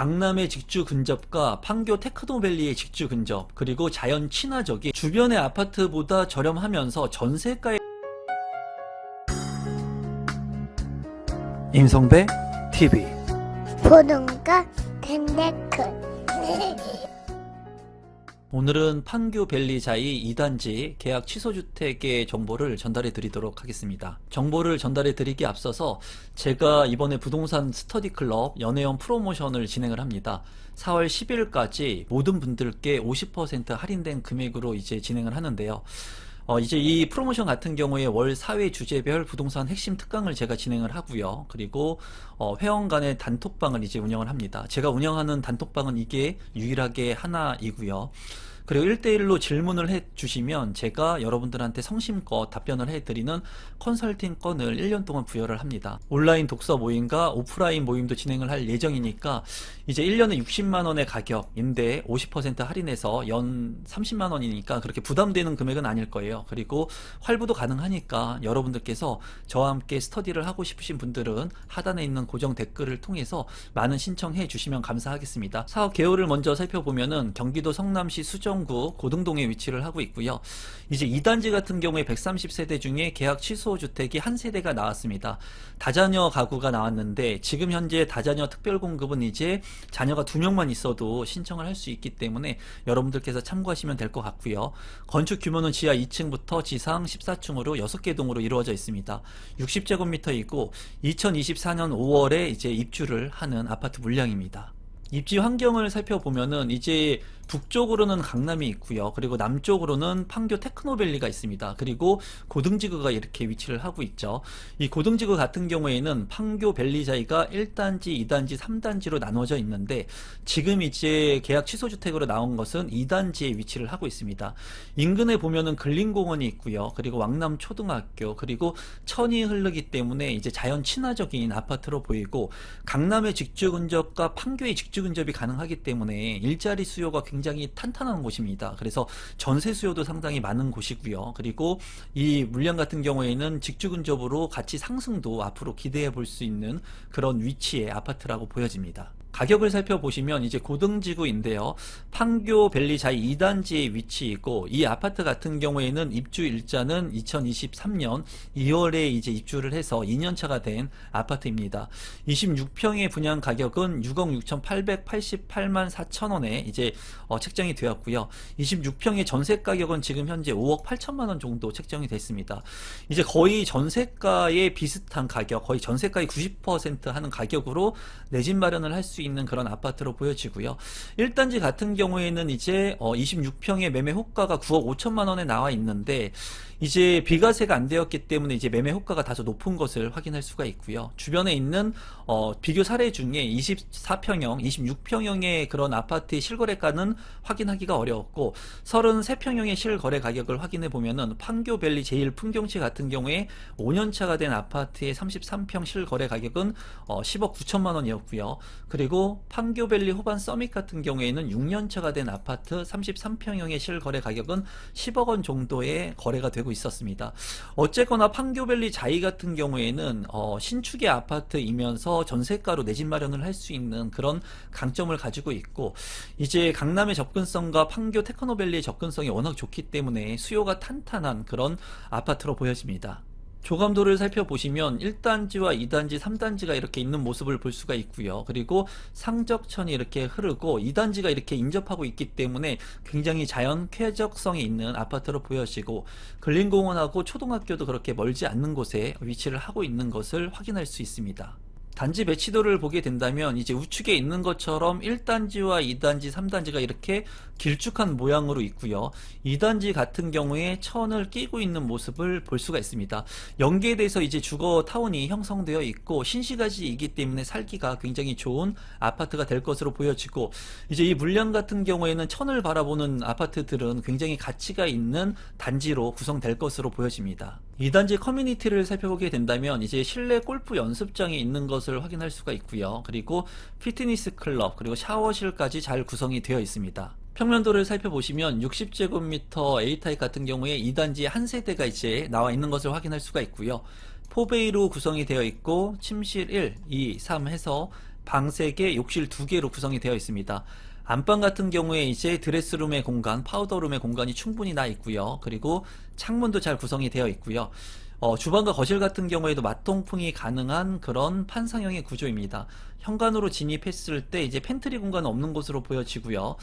강남의 직주 근접과 판교 테크노밸리의 직주 근접, 그리고 자연 친화적인 주변의 아파트보다 저렴하면서 전세가의 임성배 TV 보동과 덴데크 오늘은 판교 밸리자이 2단지 계약 취소주택의 정보를 전달해 드리도록 하겠습니다. 정보를 전달해 드리기 앞서서 제가 이번에 부동산 스터디 클럽 연회원 프로모션을 진행을 합니다. 4월 10일까지 모든 분들께 50% 할인된 금액으로 이제 진행을 하는데요. 이제 이 프로모션 같은 경우에 월 4회 주제별 부동산 핵심 특강을 제가 진행을 하고요. 그리고 회원 간의 단톡방을 이제 운영을 합니다. 제가 운영하는 단톡방은 이게 유일하게 하나이고요. 그리고 1대1로 질문을 해주시면 제가 여러분들한테 성심껏 답변을 해드리는 컨설팅 건을 1년 동안 부여를 합니다. 온라인 독서 모임과 오프라인 모임도 진행을 할 예정이니까 이제 1년에 60만원의 가격인데 50% 할인해서 연 30만원이니까 그렇게 부담되는 금액은 아닐 거예요. 그리고 활부도 가능하니까 여러분들께서 저와 함께 스터디를 하고 싶으신 분들은 하단에 있는 고정 댓글을 통해서 많은 신청해 주시면 감사하겠습니다. 사업 개요를 먼저 살펴보면은 경기도 성남시 수정구 고등동에 위치를 하고 있고요. 이제 2단지 같은 경우에 130세대 중에 계약 취소 주택이 한 세대가 나왔습니다. 다자녀 가구가 나왔는데 지금 현재 다자녀 특별공급은 이제 자녀가 2명만 있어도 신청을 할 수 있기 때문에 여러분들께서 참고하시면 될 것 같고요. 건축 규모는 지하 2층부터 지상 14층으로 6개 동으로 이루어져 있습니다. 60제곱미터이고 2024년 5월에 이제 입주를 하는 아파트 물량입니다. 입지 환경을 살펴보면은 이제 북쪽으로는 강남이 있고요. 그리고 남쪽으로는 판교 테크노밸리가 있습니다. 그리고 고등지구가 이렇게 위치를 하고 있죠. 이 고등지구 같은 경우에는 판교 밸리자이가 1단지, 2단지, 3단지로 나눠져 있는데 지금 이제 계약 취소주택으로 나온 것은 2단지에 위치를 하고 있습니다. 인근에 보면은 근린공원이 있고요. 그리고 왕남초등학교, 그리고 천이 흐르기 때문에 이제 자연 친화적인 아파트로 보이고 강남의 직주 근접과 판교의 직주 근접이 가능하기 때문에 일자리 수요가 굉장히 탄탄한 곳입니다. 그래서 전세 수요도 상당히 많은 곳이고요. 그리고 이 물량 같은 경우에는 직주 근접으로 가치 상승도 앞으로 기대해 볼 수 있는 그런 위치의 아파트라고 보여집니다. 가격을 살펴보시면 이제 고등지구인데요. 판교 밸리자이 2단지에 위치이고 이 아파트 같은 경우에는 입주 일자는 2023년 2월에 이제 입주를 해서 2년차가 된 아파트입니다. 26평의 분양 가격은 6억 6,888만 4천원에 이제 책정이 되었고요. 26평의 전세 가격은 지금 현재 5억 8천만 원 정도 책정이 됐습니다. 이제 거의 전세가에 비슷한 가격, 거의 전세가의 90% 하는 가격으로 내 집 마련을 할 수 있는 그런 아파트로 보여지고요. 1단지 같은 경우에는 이제 26평의 매매 호가가 9억 5천만 원에 나와 있는데 이제 비과세가 안 되었기 때문에 이제 매매 호가가 다소 높은 것을 확인할 수가 있고요. 주변에 있는 비교 사례 중에 24평형, 26평형의 그런 아파트의 실거래가는 확인하기가 어려웠고 33평형의 실거래 가격을 확인해 보면은 판교밸리 제일 풍경시 같은 경우에 5년차가 된 아파트의 33평 실거래 가격은 10억 9천만 원이었고요. 그리고 판교밸리 호반 서밋 같은 경우에는 6년차가 된 아파트 33평형의 실거래 가격은 10억 원 정도의 거래가 되고 있었습니다. 어쨌거나 판교밸리 자이 같은 경우에는 신축의 아파트이면서 전세가로 내 집 마련을 할 수 있는 그런 강점을 가지고 있고 이제 강남의 접근성과 판교 테크노밸리의 접근성이 워낙 좋기 때문에 수요가 탄탄한 그런 아파트로 보여집니다. 조감도를 살펴보시면 1단지와 2단지, 3단지가 이렇게 있는 모습을 볼 수가 있고요. 그리고 상적천이 이렇게 흐르고 2단지가 이렇게 인접하고 있기 때문에 굉장히 자연 쾌적성이 있는 아파트로 보여지고 근린공원하고 초등학교도 그렇게 멀지 않는 곳에 위치를 하고 있는 것을 확인할 수 있습니다. 단지 배치도를 보게 된다면 이제 우측에 있는 것처럼 1단지와 2단지, 3단지가 이렇게 길쭉한 모양으로 있고요. 2단지 같은 경우에 천을 끼고 있는 모습을 볼 수가 있습니다. 연계돼서 이제 주거 타운이 형성되어 있고 신시가지이기 때문에 살기가 굉장히 좋은 아파트가 될 것으로 보여지고 이제 이 물량 같은 경우에는 천을 바라보는 아파트들은 굉장히 가치가 있는 단지로 구성될 것으로 보여집니다. 2단지 커뮤니티를 살펴보게 된다면 이제 실내 골프 연습장이 있는 것을 확인할 수가 있고요. 그리고 피트니스 클럽, 그리고 샤워실까지 잘 구성이 되어 있습니다. 평면도를 살펴보시면 60제곱미터 A타입 같은 경우에 2단지에 한 세대가 이제 나와 있는 것을 확인할 수가 있고요. 4베이로 구성이 되어 있고 침실 1, 2, 3 해서 방 3개, 욕실 2개로 구성이 되어 있습니다. 안방 같은 경우에 이제 드레스룸의 공간, 파우더룸의 공간이 충분히 나 있고요. 그리고 창문도 잘 구성이 되어 있고요. 주방과 거실 같은 경우에도 맞통풍이 가능한 그런 판상형의 구조입니다. 현관으로 진입했을 때 이제 팬트리 공간은 없는 곳으로 보여지고요.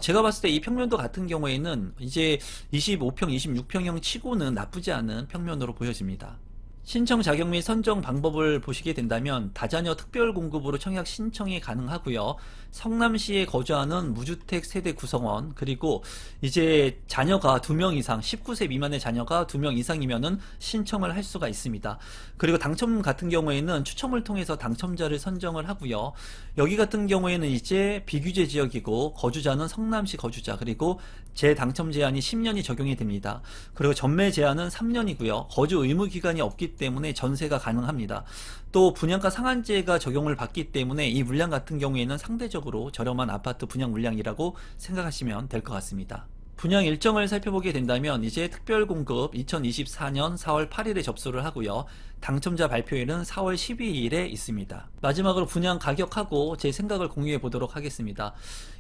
제가 봤을 때 이 평면도 같은 경우에는 이제 25평, 26평형 치고는 나쁘지 않은 평면으로 보여집니다. 신청 자격 및 선정 방법을 보시게 된다면 다자녀 특별 공급으로 청약 신청이 가능하고요. 성남시에 거주하는 무주택 세대 구성원, 그리고 이제 자녀가 2명 이상, 19세 미만의 자녀가 2명 이상이면은 신청을 할 수가 있습니다. 그리고 당첨 같은 경우에는 추첨을 통해서 당첨자를 선정을 하고요. 여기 같은 경우에는 이제 비규제 지역이고 거주자는 성남시 거주자, 그리고 재당첨 제한이 10년이 적용이 됩니다. 그리고 전매 제한은 3년이고요. 거주 의무 기간이 없기 때문에 전세가 가능합니다. 또 분양가 상한제가 적용을 받기 때문에 이 물량 같은 경우에는 상대적으로 저렴한 아파트 분양 물량이라고 생각하시면 될 것 같습니다. 분양 일정을 살펴보게 된다면 이제 특별공급 2024년 4월 8일에 접수를 하고요. 당첨자 발표일은 4월 12일에 있습니다. 마지막으로 분양 가격하고 제 생각을 공유해 보도록 하겠습니다.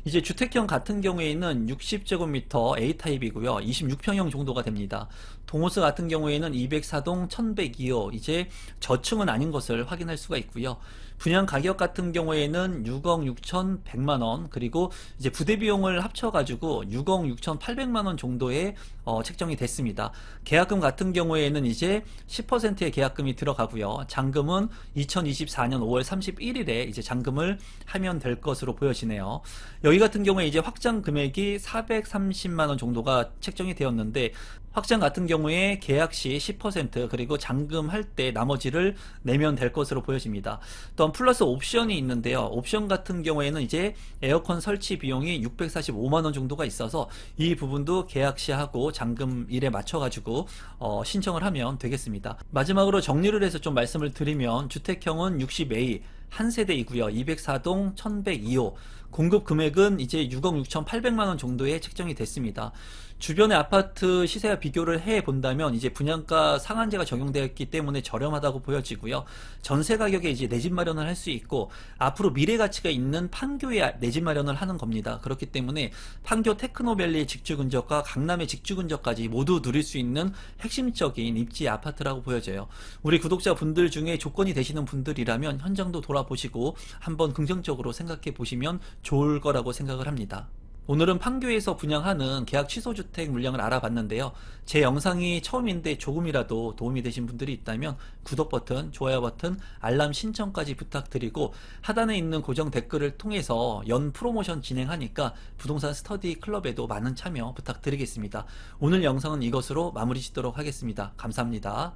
이제 주택형 같은 경우에는 60제곱미터 A타입이고요. 26평형 정도가 됩니다. 동호수 같은 경우에는 204동 1102호, 이제 저층은 아닌 것을 확인할 수가 있고요. 분양 가격 같은 경우에는 6억 6,100만원, 그리고 이제 부대 비용을 합쳐가지고 6억 6,800만원 정도에 책정이 됐습니다. 계약금 같은 경우에는 이제 10%의 계약금이 들어가고요. 잔금은 2024년 5월 31일에 이제 잔금을 하면 될 것으로 보여지네요. 여기 같은 경우에 이제 확장 금액이 430만원 정도가 책정이 되었는데, 확장 같은 경우에 계약 시 10% 그리고 잔금할 때 나머지를 내면 될 것으로 보여집니다. 또한 플러스 옵션이 있는데요. 옵션 같은 경우에는 이제 에어컨 설치 비용이 645만원 정도가 있어서 이 부분도 계약 시 하고 잔금일에 맞춰가지고 신청을 하면 되겠습니다. 마지막으로 정리를 해서 좀 말씀을 드리면, 주택형은 60A 한 세대이고요. 204동 1102호, 공급 금액은 이제 6억 6,800만원 정도에 책정이 됐습니다. 주변의 아파트 시세와 비교를 해 본다면 이제 분양가 상한제가 적용되었기 때문에 저렴하다고 보여지고요. 전세 가격에 이제 내 집 마련을 할 수 있고, 앞으로 미래 가치가 있는 판교에 내 집 마련을 하는 겁니다. 그렇기 때문에 판교 테크노밸리 직주 근접과 강남의 직주 근접까지 모두 누릴 수 있는 핵심적인 입지 아파트라고 보여져요. 우리 구독자분들 중에 조건이 되시는 분들이라면 현장도 돌아보시고 한번 긍정적으로 생각해 보시면 좋을 거라고 생각을 합니다. 오늘은 판교에서 분양하는 계약 취소 주택 물량을 알아봤는데요. 제 영상이 처음인데 조금이라도 도움이 되신 분들이 있다면 구독 버튼, 좋아요 버튼, 알람 신청까지 부탁드리고, 하단에 있는 고정 댓글을 통해서 연 프로모션 진행하니까 부동산 스터디 클럽에도 많은 참여 부탁드리겠습니다. 오늘 영상은 이것으로 마무리 짓도록 하겠습니다. 감사합니다.